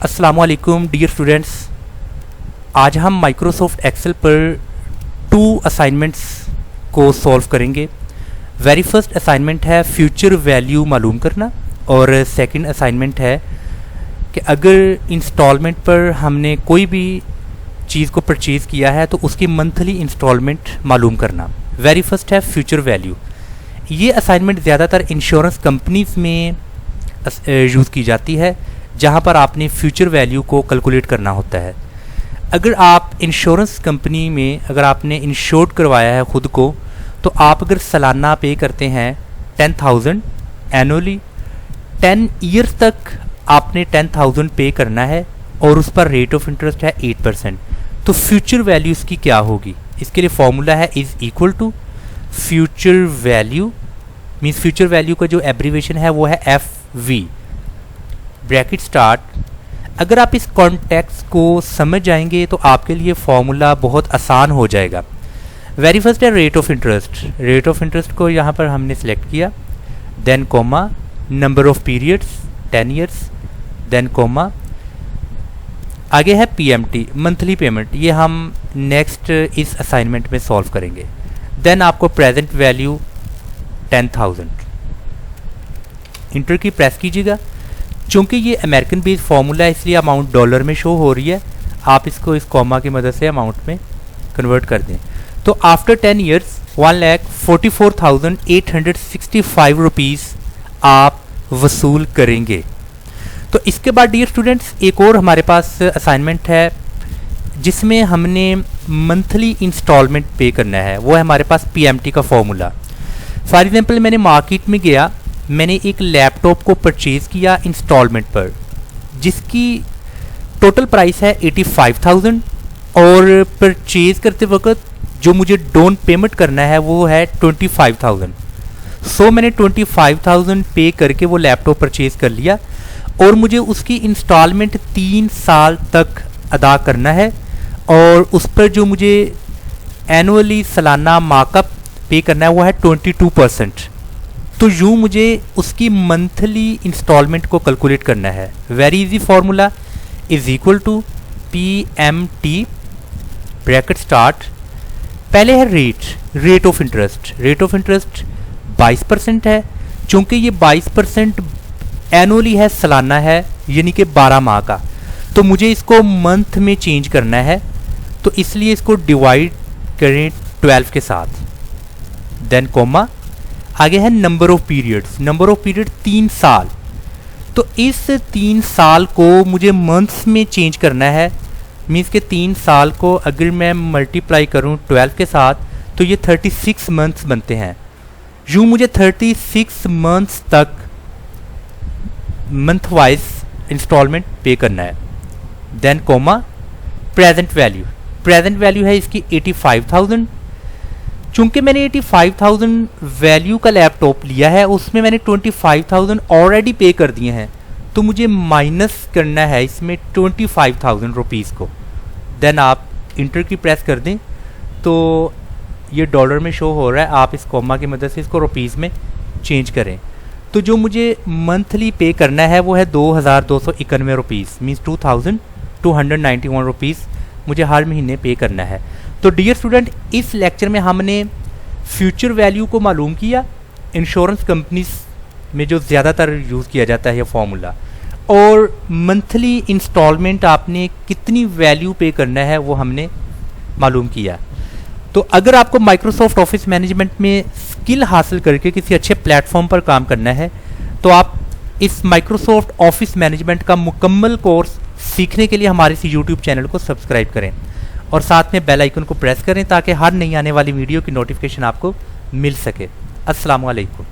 अस्सलाम वालेकुम dear students. आज हम माइक्रोसॉफ्ट एक्सेल पर 2 असाइनमेंट्स को सॉल्व करेंगे। वेरी फर्स्ट असाइनमेंट है फ्यूचर वैल्यू मालूम करना और सेकंड असाइनमेंट है कि अगर इंस्टॉलमेंट पर हमने कोई भी चीज़ को परचेज़ किया है तो उसकी मंथली इंस्टॉलमेंट मालूम करना। वेरी फर्स्ट है फ्यूचर वैल्यू। ये असाइनमेंट ज़्यादातर इंश्योरेंस कंपनीज़ में यूज़ की जाती है जहाँ पर आपने फ्यूचर वैल्यू को कैलकुलेट करना होता है। अगर आप इंश्योरेंस कंपनी में अगर आपने इंश्योर्ड करवाया है ख़ुद को, तो आप अगर सालाना पे करते हैं 10,000 एनुअली, 10 ईयर्स तक आपने 10,000 पे करना है और उस पर रेट ऑफ इंटरेस्ट है 8%। तो फ्यूचर वैल्यू इसकी क्या होगी? इसके लिए फॉर्मूला है is equal to future value, means future value का जो एब्रीवेशन है वो है FV ब्रैकेट स्टार्ट। अगर आप इस कॉन्टेक्स्ट को समझ जाएंगे तो आपके लिए फॉर्मूला बहुत आसान हो जाएगा। वेरी फर्स्ट है rate of interest. Rate of interest को यहाँ पर हमने सेलेक्ट किया, then comma, number of periods 10 years, then comma, आगे है PMT मंथली पेमेंट। ये हम नेक्स्ट इस असाइनमेंट में सॉल्व करेंगे। देन आपको प्रेजेंट वैल्यू 10,000, इंटर की प्रेस कीजिएगा। चूँकि ये अमेरिकन बेस्ड फार्मूला है इसलिए अमाउंट डॉलर में शो हो रही है, आप इसको इस कॉमा की मदद से अमाउंट में कन्वर्ट कर दें। तो आफ्टर 10 ईयर्स 1,44,865 रुपीज़ आप वसूल करेंगे। तो इसके बाद डियर स्टूडेंट्स एक और हमारे पास असाइनमेंट है जिसमें हमने मंथली इंस्टॉलमेंट पे करना है। वो है हमारे पास PMT का फॉर्मूला। फॉर एग्जांपल मैंने मार्केट में गया, मैंने एक लैपटॉप को परचेज़ किया इंस्टॉलमेंट पर जिसकी टोटल प्राइस है 85,000 और परचेज़ करते वक्त जो मुझे डाउन पेमेंट करना है वो है 25,000। सो मैंने 25,000 पे करके वो लैपटॉप परचेज़ कर लिया और मुझे उसकी इंस्टॉलमेंट 3 साल तक अदा करना है और उस पर जो मुझे एनुअली सालाना मार्कअप पे करना है वो है 22%। तो यूँ मुझे उसकी मंथली इंस्टॉलमेंट को कैलकुलेट करना है। Very easy formula is equal to PMT bracket start. पहले है rate of interest. Rate of interest 22% है। चूँकि ये 22% एनुअली है, सालाना है, यानी कि 12 माह का, तो मुझे इसको मंथ में चेंज करना है, तो इसलिए इसको डिवाइड करें 12 के साथ। देन कोमा, आगे है number of periods. Number of period 3 साल। तो इस 3 साल को मुझे मंथ्स में चेंज करना है। मीन्स के 3 साल को अगर मैं मल्टीप्लाई करूं 12 के साथ तो ये 36 मंथ्स बनते हैं। यूँ मुझे 36 मंथ्स तक मंथ वाइज इंस्टॉलमेंट पे करना है। Then comma, present value. Present value है इसकी 85,000। चूँकि मैंने 85,000 वैल्यू का लैपटॉप लिया है उसमें मैंने 25,000 ऑलरेडी पे कर दिए हैं, तो मुझे माइनस करना है इसमें 25,000 रुपीज़ को। देन आप इंटर की प्रेस कर दें तो ये डॉलर में शो हो रहा है। आप इस कॉमा की मदद से इसको रुपीज़ में चेंज करें। तो जो मुझे मंथली पे करना है वो है 2,291 रुपीज़, मीन्स 2,291 रुपीज़ मुझे हर महीने पे करना है। तो डियर स्टूडेंट इस लेक्चर में हमने फ्यूचर वैल्यू को मालूम किया। इंश्योरेंस कंपनीज में जो ज़्यादातर यूज़ किया जाता है ये फार्मूला, और मंथली इंस्टॉलमेंट आपने कितनी वैल्यू पे करना है वो हमने मालूम किया। तो अगर आपको माइक्रोसॉफ्ट ऑफिस मैनेजमेंट में स्किल हासिल करके किसी अच्छे प्लेटफॉर्म पर काम करना है तो आप इस माइक्रोसॉफ्ट ऑफिस मैनेजमेंट का मुकम्मल कोर्स सीखने के लिए हमारे इस YouTube चैनल को सब्सक्राइब करें और साथ में बेल आइकन को प्रेस करें ताकि हर नई आने वाली वीडियो की नोटिफिकेशन आपको मिल सके। अस्सलाम वालेकुम।